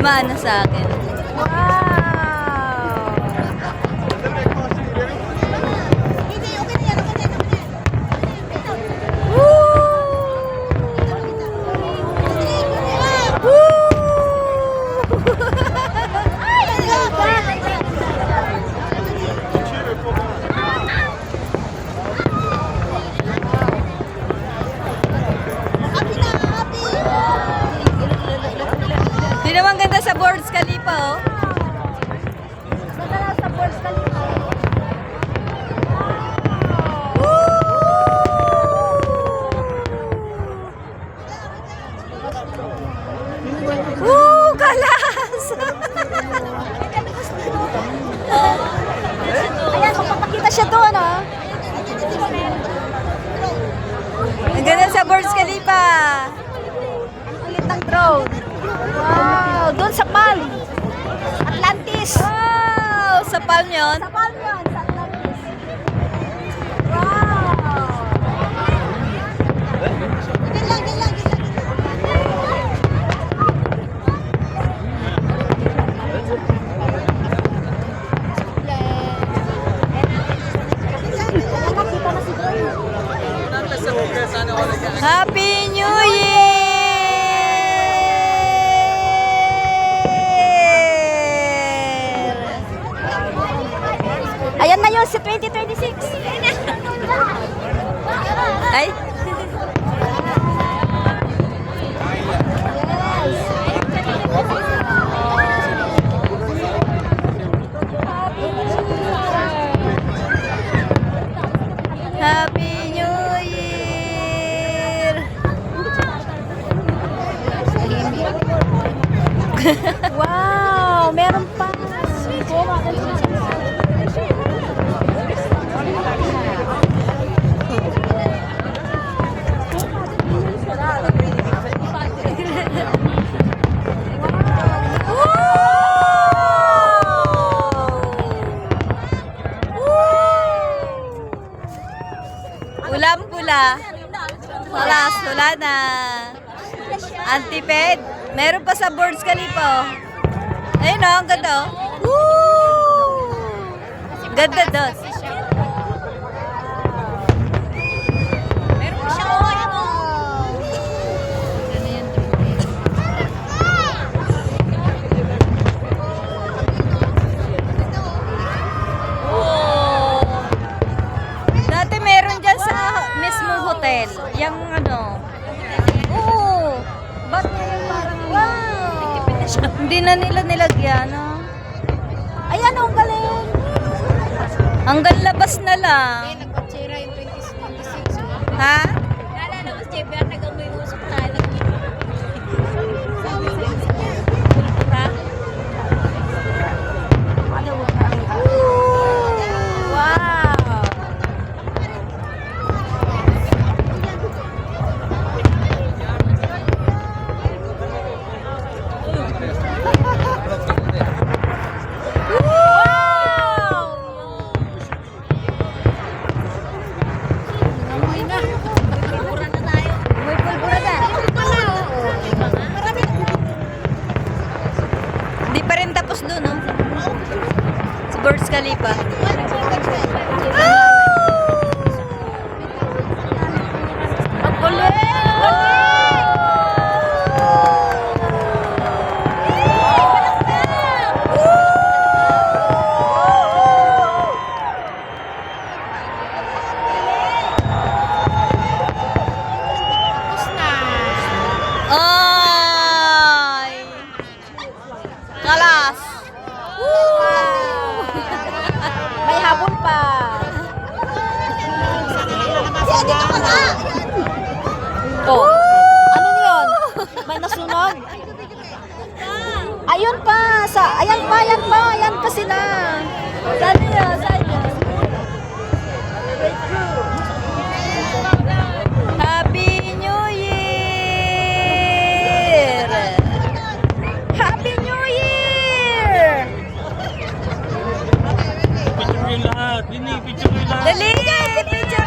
maano sa akin. Wow! Di naman ganda sa Burj Khalifa, oh. Ganda sa Burj Khalifa. Kalas! Ayan, magpapakita siya doon, oh. Ang ganda sa Burj Khalifa. Ang ulit ng drone. Wow, doon sa Palm. Atlantis. Wow, sa Palm yun? Sa Palm yun, sa Atlantis. Wow. Diyan lang. Happy New Year! Ayan na yun, si 2026. Ay. Happy New Year! Wow, meron pa. Ulam-pula. Wala na. Antiped. Meron pa sa Burj Khalifa. Ayun, oh, ang ganda. Woo! Ganda doon. Hotel. Yung ano. Oo. Ba't ngayon parang wow. Hindi na nila nilagyan, no? Ayan, ang galing. Hanggang labas na lang. Nagpatsira yung 2026. Ha? Naalala ko, JBR, nag-amoy usok tayo. Ha? Hindi pa rin tapos doon, no? Sa Burj Khalifa. Ang galing! Ay! Kalas! May habol pa. Dito ka na! Oh, ano yun? May nasunog? Ayun pa! Ayan pa sila. Saan yun? Happy New Year! Happy New Year! Picture yung lahat. Picture yung lahat. Dali! Picture!